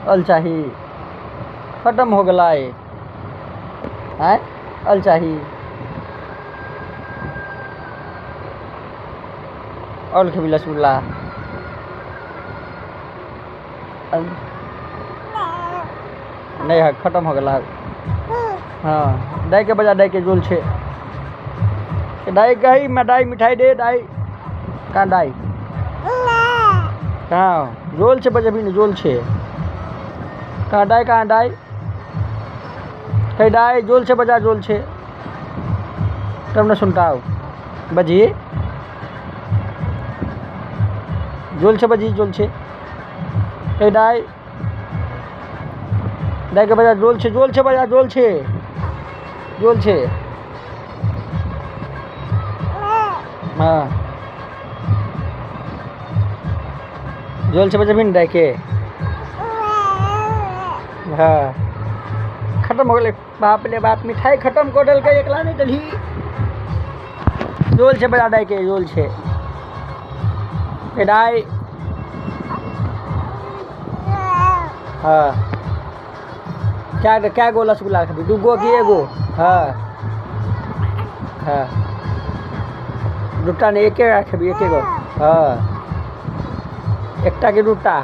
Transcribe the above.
अल चाही खत्म हो गला है अल चाही और खेबी रसगुल्ला नहीं है खत्म हो गला। हाँ दाई के बजा दाई के जोल छे दाई गई मैं दाई मिठाई दे दाई कहाँ दाई कहाँ जोल छे बजे भी नहीं जोल छे कहाँ दाई कहीं दाई जोल छे बजा जोल छे तब न सुनता हो बजी जोल छे बजी जोल छे कहीं दाई दाई के बजा जोल छे बजा जोल छे हाँ जोल छे बजे भी नहीं दाई के हाँ खत्म हो गए बाप रे बाप मिठाई खत्म कर दिल एकला नहीं दली जोल छे बजा दाई के जोल छे दाई हाँ क्या गो रसगुल्ला खाबी 2 गो कि एगो हाँ हाँ 2टा नहीं एके खाबी एके गो हाँ एकटा कि 2टा